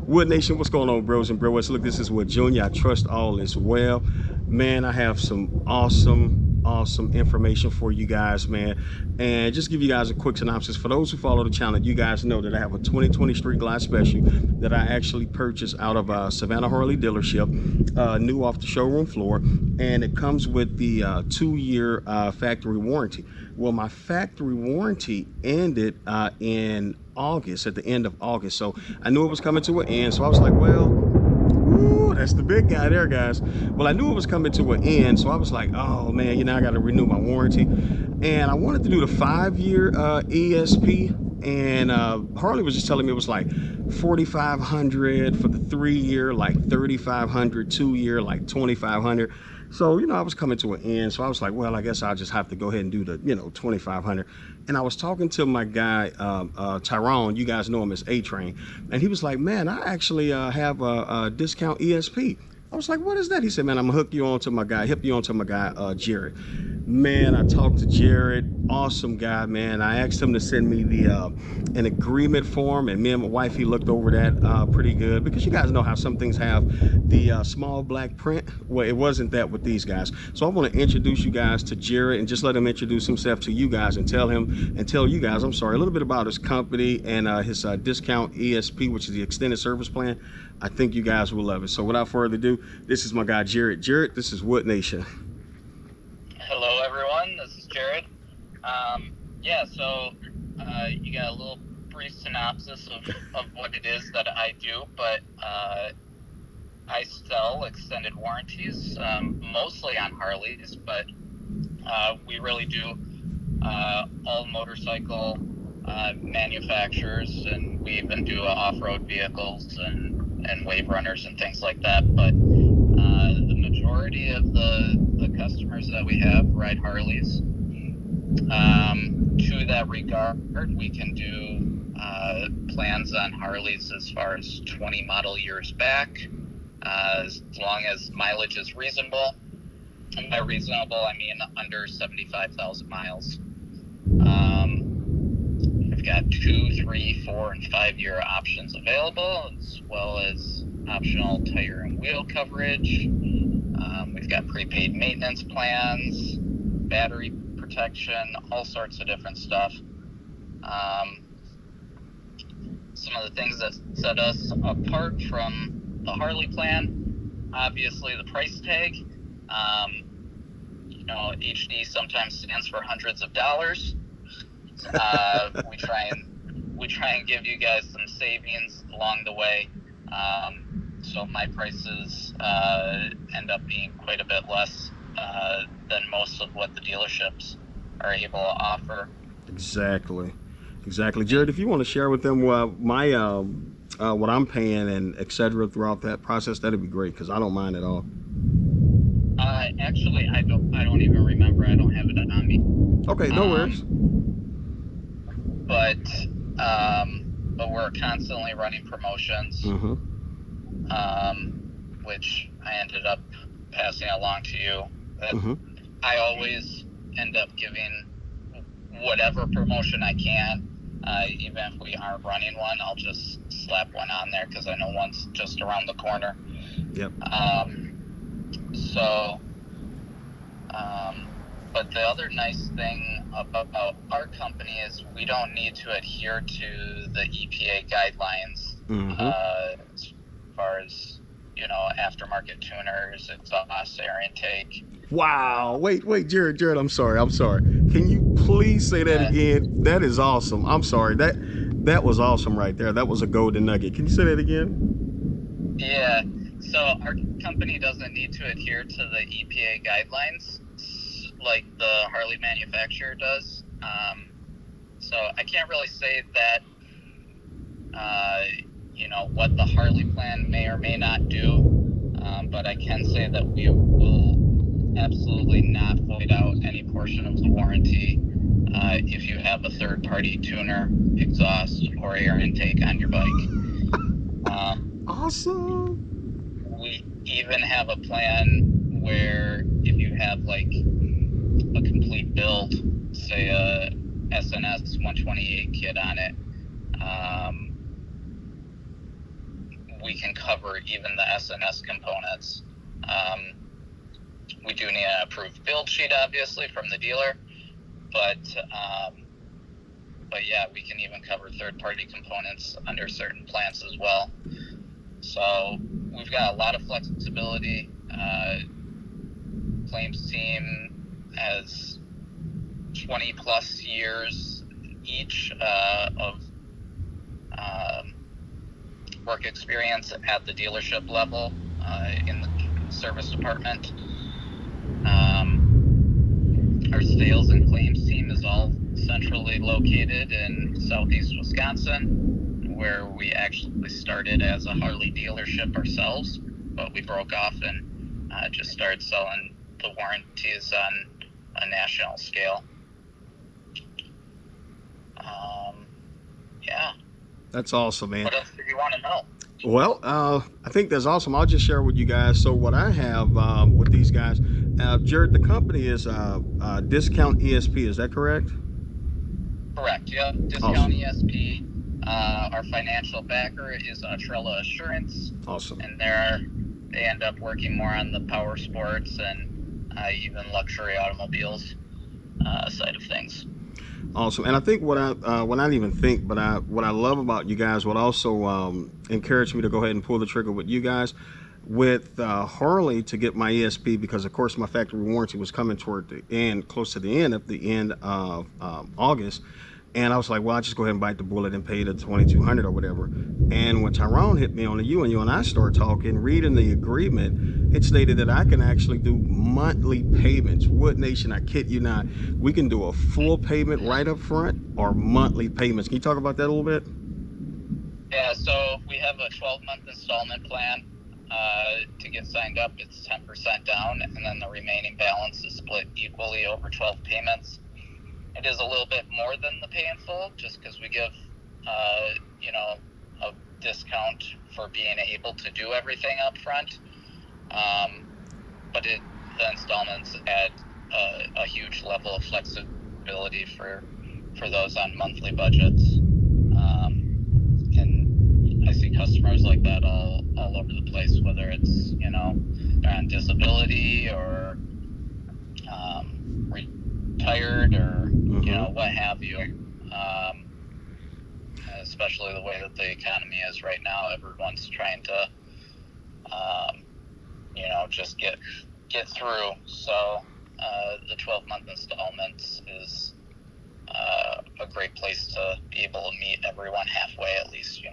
Wood Nation, what's going on, bros and bros? Look, this is Wood Junior. I trust all is well. Man, I have some awesome information for you guys, man. And just give you guys a quick synopsis. For those who follow the channel, you guys know that I have a 2020 Street Glide Special that I actually purchased out of Savannah Harley dealership, new off the showroom floor. And it comes with the 2-year factory warranty. Well, my factory warranty ended in August, at the end of August. So I knew it was coming to an end. So I was like, well, ooh, that's the big guy there, guys. Well, I knew it was coming to an end. So I was like, oh man, I got to renew my warranty. And I wanted to do the 5-year ESP. And Harley was just telling me it was like 4,500 for the 3-year, like 3,500, 2-year, like 2,500. So, I was coming to an end. So I was like, well, I guess I'll just have to go ahead and do the, 2,500. And I was talking to my guy, Tyrone, you guys know him as A-Train. And he was like, man, I actually have a discount ESP. I was like, what is that? He said, man, I'm gonna hip you on to my guy, Jared. Man, I talked to Jared, awesome guy, man. I asked him to send me the an agreement form, and me and my wife, he looked over that pretty good, because you guys know how some things have the small black print. Well, it wasn't that with these guys. So I want to introduce you guys to Jared and just let him introduce himself to you guys and tell you guys, I'm sorry, a little bit about his company and his discount ESP, which is the extended service plan. I think you guys will love it. So without further ado, this is my guy, Jared. Jared, this is Wood Nation. Hello, everyone. This is Jared. So you got a little brief synopsis of what it is that I do, but I sell extended warranties, mostly on Harleys, but we really do all motorcycle manufacturers, and we even do off-road vehicles and wave runners and things like that. But the majority of the customers that we have ride Harleys. To that regard, we can do plans on Harleys as far as 20 model years back, as long as mileage is reasonable. And by reasonable, I mean under 75,000 miles. We've got 2, 3, 4, and 5-year options available, as well as optional tire and wheel coverage. We've got prepaid maintenance plans, battery protection, all sorts of different stuff. Some of the things that set us apart from the Harley plan, obviously the price tag. HD sometimes stands for hundreds of dollars. We try and give you guys some savings along the way. So my prices end up being quite a bit less than most of what the dealerships are able to offer. Exactly. Jared, if you want to share with them my what I'm paying and etc. throughout that process, that'd be great, because I don't mind at all. Actually, I don't even remember. I don't have it on me. Okay, no worries. But we're constantly running promotions, which I ended up passing along to you. I always end up giving whatever promotion I can. Even if we aren't running one, I'll just slap one on there, because I know one's just around the corner. Yep. But the other nice thing about our company is we don't need to adhere to the EPA guidelines as far as, aftermarket tuners, exhaust, air intake. Wow. Wait, Jared, I'm sorry. Can you please say that again? That is awesome. I'm sorry. That was awesome right there. That was a golden nugget. Can you say that again? Yeah. So our company doesn't need to adhere to the EPA guidelines like the Harley manufacturer does. So I can't really say that, what the Harley plan may or may not do. But I can say that we will absolutely not void out any portion of the warranty if you have a third-party tuner, exhaust, or air intake on your bike. Awesome. We even have a plan where if you have like a complete build, say a SNS 128 kit on it, we can cover even the SNS components. We do need an approved build sheet, obviously, from the dealer, but yeah, we can even cover third-party components under certain plans as well. So we've got a lot of flexibility. Claims team has 20 plus years each of work experience at the dealership level in the service department. Our sales and claims team is all centrally located in southeast Wisconsin, where we actually started as a Harley dealership ourselves, but we broke off and just started selling the warranties on a national scale. Yeah. That's awesome, man. What else do you want to know? Well, I think that's awesome. I'll just share with you guys. So what I have with these guys, Jared, the company is Discount ESP. Is that correct? Correct. Yep. Discount Awesome. ESP. Our financial backer is Trella Assurance. Awesome. And they end up working more on the power sports and even luxury automobiles side of things. Awesome. And I think what I not even think, but what I love about you guys, what also encouraged me to go ahead and pull the trigger with you guys, with Harley, to get my ESP, because of course my factory warranty was coming toward the end, close to the end of August. And I was like, well, I'll just go ahead and bite the bullet and pay the $2,200 or whatever. And when Tyrone hit me on the you and I started talking, reading the agreement, it stated that I can actually do monthly payments. Wood Nation, I kid you not. We can do a full payment right up front or monthly payments. Can you talk about that a little bit? Yeah, so we have a 12-month installment plan. To get signed up, it's 10% down, and then the remaining balance is split equally over 12 payments. It is a little bit more than the pay in full, just because we give, a discount for being able to do everything up front. But the installments add a huge level of flexibility for those on monthly budgets. And I see customers like that all over the place, whether it's, they're on disability or retired or what have you, especially the way that the economy is right now. Everyone's trying to just get through. So the 12-month installments is a great place to be able to meet everyone halfway, at least.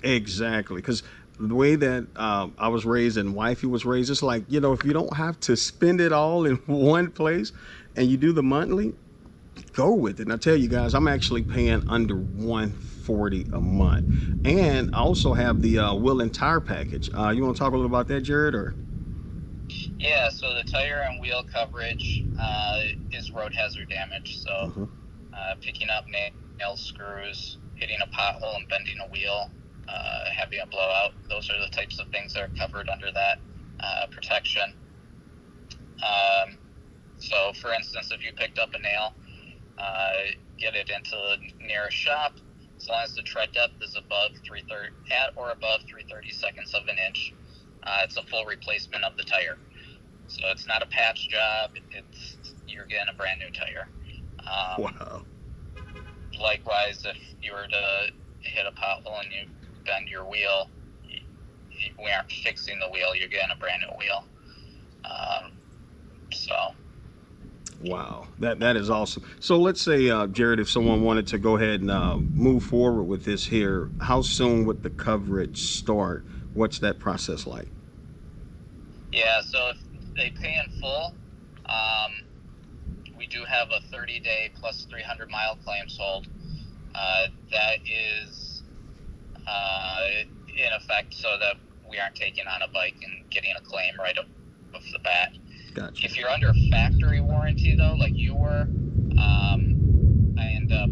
Exactly, because the way that I was raised and wifey was raised, it's like, if you don't have to spend it all in one place and you do the monthly, go with it. And I tell you guys, I'm actually paying under $140 a month, and I also have the wheel and tire package. You want to talk a little about that, Jared? Or yeah, so the tire and wheel coverage is road hazard damage. So picking up nails, screws, hitting a pothole and bending a wheel, having a blowout, those are the types of things that are covered under that protection. So for instance, if you picked up a nail, get it into the nearest shop, as long as the tread depth is at or above 3/32 of an inch, it's a full replacement of the tire. So it's not a patch job, you're getting a brand new tire. wow. Likewise, if you were to hit a pothole and you bend your wheel, we aren't fixing the wheel, you're getting a brand new wheel. Wow, that is awesome. So let's say, Jared, if someone wanted to go ahead and move forward with this here, how soon would the coverage start? What's that process like? Yeah, so if they pay in full, we do have a 30-day plus 300-mile claims hold. That is in effect so that we aren't taking on a bike and getting a claim right off the bat. Gotcha. If you're under factory warranty, though, like you were, I end up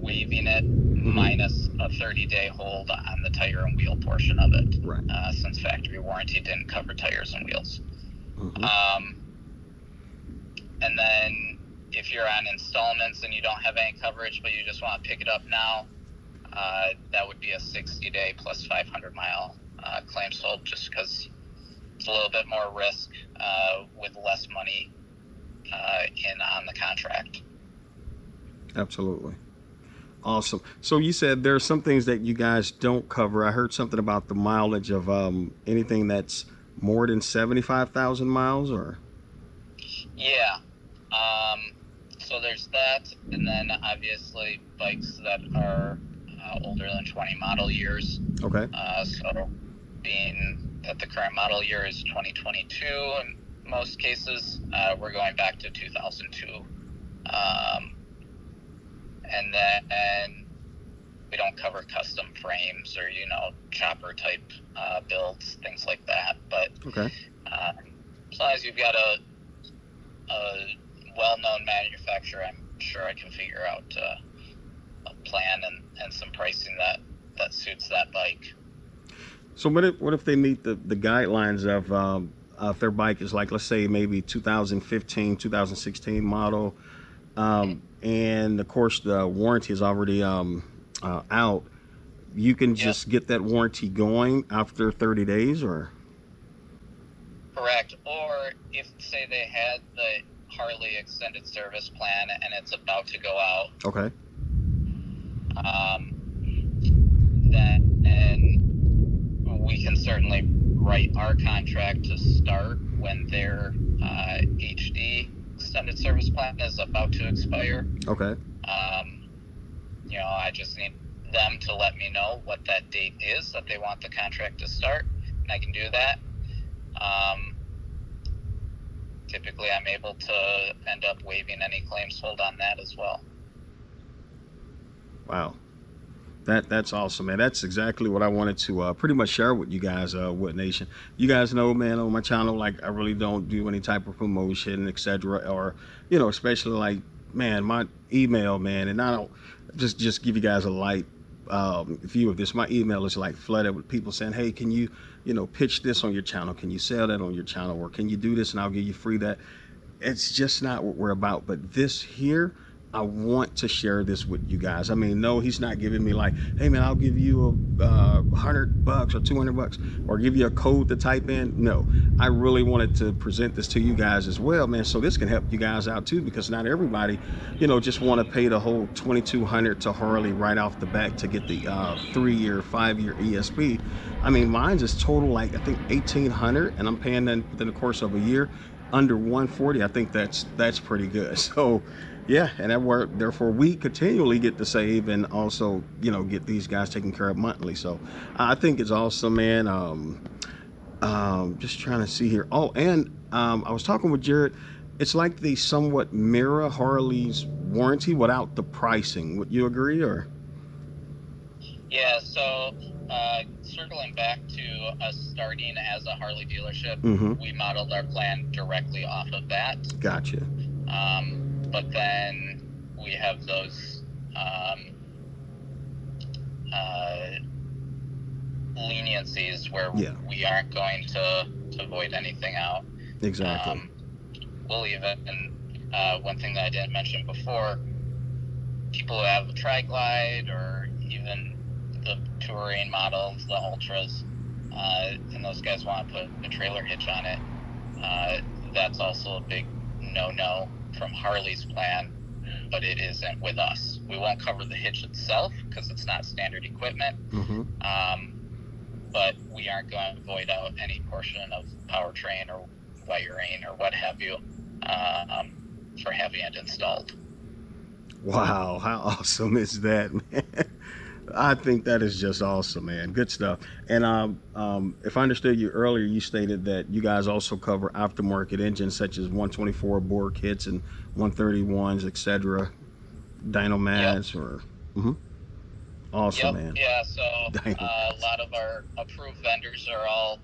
waiving it minus a 30-day hold on the tire and wheel portion of it, right? Since factory warranty didn't cover tires and wheels. And then if you're on installments and you don't have any coverage, but you just want to pick it up now, that would be a 60-day plus 500-mile claims hold, just because it's a little bit more risk with less money in on the contract. Absolutely. Awesome. So you said there are some things that you guys don't cover. I heard something about the mileage of anything that's more than 75,000 miles, or? Yeah. So there's that, and then obviously bikes that are older than 20 model years. Okay. So being that the current model year is 2022 in most cases, we're going back to 2002. And then we don't cover custom frames or, chopper type builds, things like that. But Okay. as long as you've got a well-known manufacturer, I'm sure I can figure out a plan and some pricing that suits that bike. So what if they meet the guidelines of if their bike is like, let's say maybe 2015, 2016 model, and of course the warranty is already out, you can just get that warranty going after 30 days, or? Correct. Or if, say, they had the Harley extended service plan and it's about to go out, Okay. then we can certainly write our contract to start when their HD extended service plan is about to expire. Okay. I just need them to let me know what that date is that they want the contract to start, and I can do that. Typically, I'm able to end up waiving any claims hold on that as well. Wow. That's awesome, man. That's exactly what I wanted to pretty much share with you guys, Wood Nation. You guys know, man, on my channel, like, I really don't do any type of promotion, etc., or especially like, man, my email, man, and I don't just give you guys a light view of this. My email is like flooded with people saying, hey, can you pitch this on your channel? Can you sell that on your channel? Or can you do this and I'll give you free that? It's just not what we're about. But this here, I want to share this with you guys. I mean, no, he's not giving me like, hey man, I'll give you $100 or $200 or give you a code to type in. No, I really wanted to present this to you guys as well, man. So this can help you guys out too, because not everybody, just want to pay the whole $2,200 to Harley right off the bat to get the 3-year, 5-year ESP. I mean, mine's is total like, I think $1,800, and I'm paying that within the course of a year under $140. I think that's pretty good. So yeah, and therefore we continually get to save and also get these guys taken care of monthly. So I think it's awesome, man. Just trying to see here. Oh, and I was talking with Jared. It's like they somewhat mirror Harley's warranty without the pricing. Would you agree, or? Yeah, so circling back to us starting as a Harley dealership, we modeled our plan directly off of that. Gotcha. But then we have those leniencies where we aren't going to void anything out. Exactly. We'll even, one thing that I didn't mention before, people who have a tri-glide or even the touring models, the ultras, and those guys want to put a trailer hitch on it, that's also a big no-no from Harley's plan, but it isn't with us. We won't cover the hitch itself because it's not standard equipment, but we aren't going to void out any portion of powertrain or wiring or what have you for having it installed. Wow, how awesome is that, man? I think that is just awesome, man. Good stuff. And if I understood you earlier, you stated that you guys also cover aftermarket engines such as 124 bore kits and 131s, etc. Dynomads, or awesome, man. Yeah. So a lot of our approved vendors are all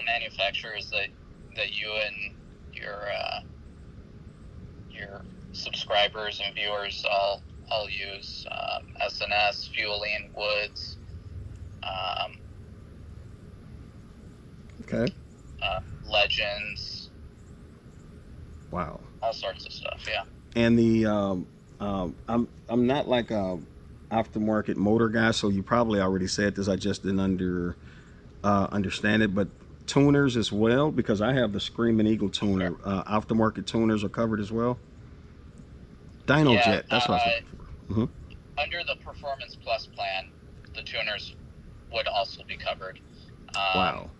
manufacturers that you and your subscribers and viewers all use. S&S, Fueling, Woods, okay, Legends. Wow, all sorts of stuff. Yeah. And the I'm not like aftermarket motor guy, so you probably already said this. I just didn't understand it, but tuners as well, because I have the Screaming Eagle tuner. Sure. Aftermarket tuners are covered as well. Dyno Yeah, Jet, that's what I was looking for. under the Performance Plus plan, the tuners would also be covered. Wow.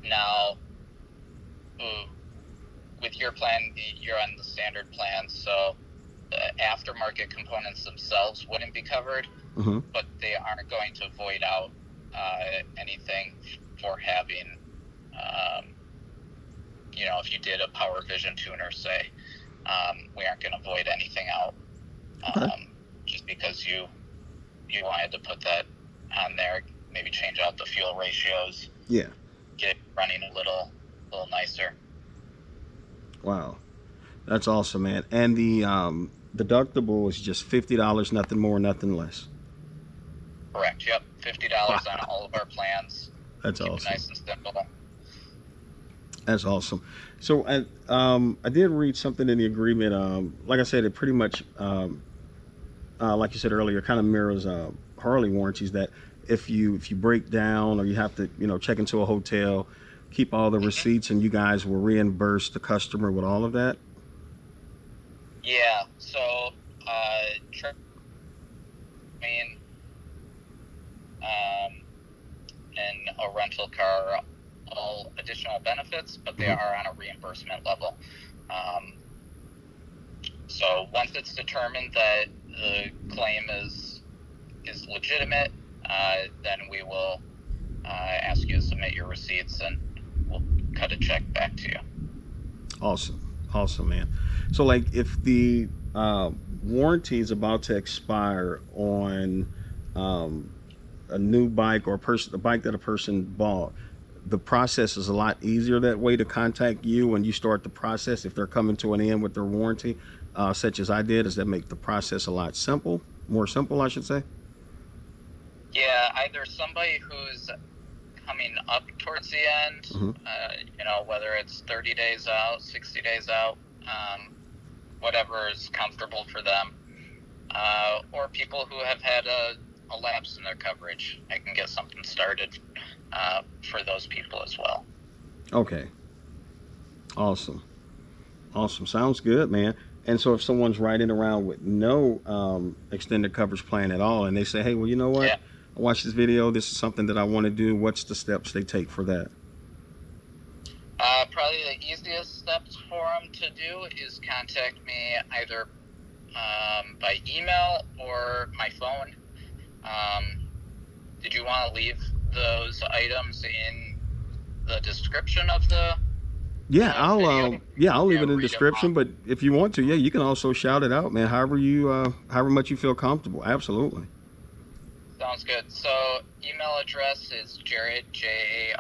Now, with your plan, you're on the standard plan, so the aftermarket components themselves wouldn't be covered, but they aren't going to void out anything for having, if you did a Power Vision tuner, say, we aren't going to void anything out, just because you wanted to put that on there, maybe change out the fuel ratios, Yeah. get it running a little nicer. Wow, that's awesome, man. And the deductible is just $50, nothing more, nothing less. Correct. Yep. $50 on all of our plans. That's Keep awesome. it nice and simple. That's awesome. So I did read something in the agreement. Like I said, it pretty much, like you said earlier, kind of mirrors Harley warranties. That if you break down or you have to check into a hotel, keep all the receipts, and you guys will reimburse the customer with all of that. Yeah. So, and a rental car, all additional benefits, but they are on a reimbursement level. So once it's determined that the claim is legitimate, then we will ask you to submit your receipts, and we'll cut a check back to you. Awesome, man. So like, if the warranty is about to expire on a new bike or a bike that a person bought, the process is a lot easier that way to contact you when you start the process. If they're coming to an end with their warranty, such as I did, does that make the process a lot more simple, I should say? Yeah, either somebody who's coming up towards the end, whether it's 30 days out, 60 days out, whatever is comfortable for them, or people who have had a lapse in their coverage. I can get something started for those people as well. Okay. Awesome. Sounds good, man. And so if someone's riding around with no extended coverage plan at all, and they say, hey, well, you know what? Yeah. I watched this video. This is something that I want to do. What's the steps they take for that? Probably the easiest steps for them to do is contact me either by email or my phone. Did you want to leave those items in the description of the Yeah, video? I'll leave it in the description, but if you want to, yeah, you can also shout it out, man. However much you feel comfortable. Absolutely. Sounds good. So email address is Jared, Jared,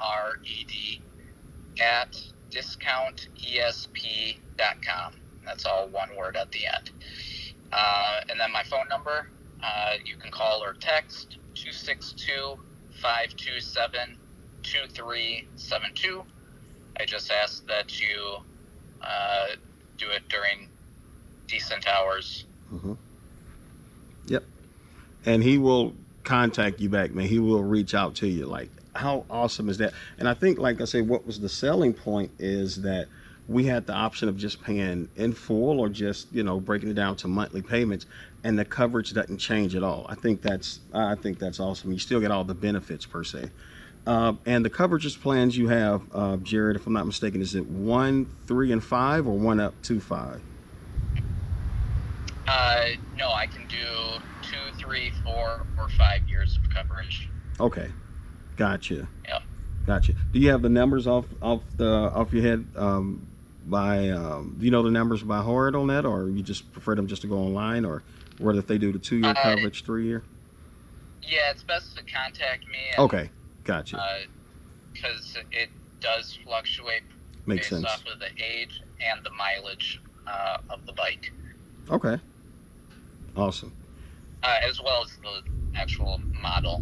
at discountesp.com. That's all one word at the end. And then my phone number, you can call or text 262-527-2372. I just ask that you do it during decent hours. Yep. And he will contact you back, man. He will reach out to you. Like, how awesome is that? And I think, like I say, what was the selling point is that we had the option of just paying in full or just breaking it down to monthly payments, and the coverage doesn't change at all. I think that's awesome. You still get all the benefits per se. And the coverages plans you have, Jared, if I'm not mistaken, is it 1, 3, and 5, or 1 up to 5? No, I can do 2, 3, 4, or 5 years of coverage. Okay, gotcha. Yeah. Gotcha. Do you have the numbers off your head? Do you know the numbers by heart on that, or you just prefer them just to go online, or whether if they do the 2-year coverage, 3-year? Yeah, it's best to contact me. Okay, gotcha. Because it does fluctuate Makes based sense. off of the age and the mileage of the bike. Okay. Awesome. As well as the actual model.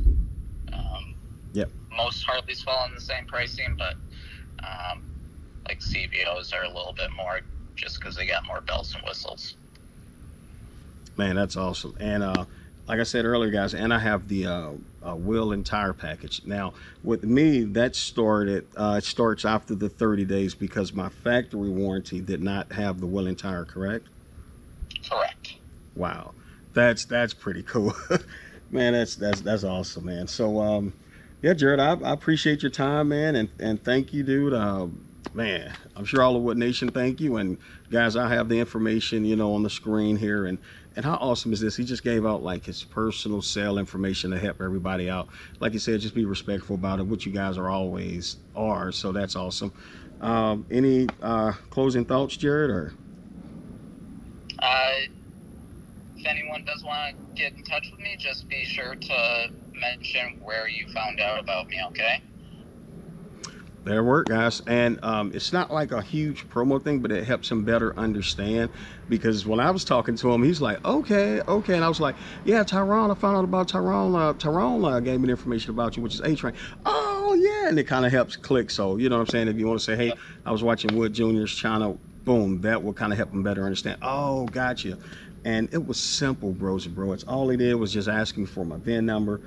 Yep. Most Harleys fall in the same pricing, but like CVOs are a little bit more just because they got more bells and whistles. Man, that's awesome. And like I said earlier, guys, and I have the wheel and tire package. Now, with me, that started. It starts after the 30 days because my factory warranty did not have the wheel and tire. Correct? Correct. Wow, that's pretty cool, man. That's awesome, man. So, yeah, Jared, I appreciate your time, man, and thank you, dude. Man, I'm sure all of What Nation thank you, and guys, I have the information, on the screen here, and how awesome is this? He just gave out like his personal cell information to help everybody out. Like you said, just be respectful about it, which you guys are always are. So that's awesome. Any closing thoughts, Jared, or? Uh, if anyone does want to get in touch with me, just be sure to mention where you found out about me, okay? There work, guys, and it's not like a huge promo thing, but it helps him better understand. Because when I was talking to him, he's like, "Okay, okay," and I was like, "Yeah, Tyrone, I found out about Tyrone. Tyrone gave me the information about you, which is A Train." Oh yeah, and it kind of helps click. So you know what I'm saying? If you want to say, "Hey, Yep. I was watching Wood Junior's channel," boom, that will kind of help him better understand. Oh, gotcha. And it was simple, bros and bro. It's all he did was just asking for my VIN number,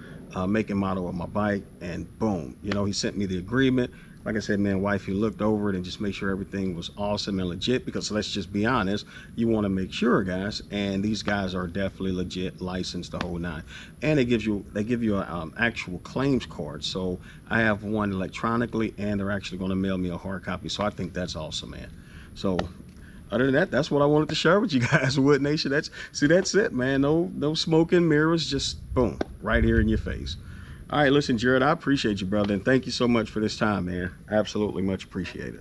make and model of my bike, and boom, he sent me the agreement. Like I said, man, wife, he looked over it and just make sure everything was awesome and legit. Because let's just be honest, you want to make sure, guys, and these guys are definitely legit, licensed the whole nine. And they give you an actual claims card. So I have one electronically, and they're actually going to mail me a hard copy. So I think that's awesome, man. So other than that, that's what I wanted to share with you guys, Wood Nation. That's it, man. No smoke and mirrors, just boom, right here in your face. All right, listen, Jared, I appreciate you, brother, and thank you so much for this time, man. Absolutely much appreciated.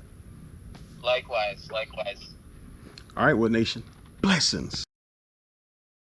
Likewise, likewise. All right, Wood Nation, blessings.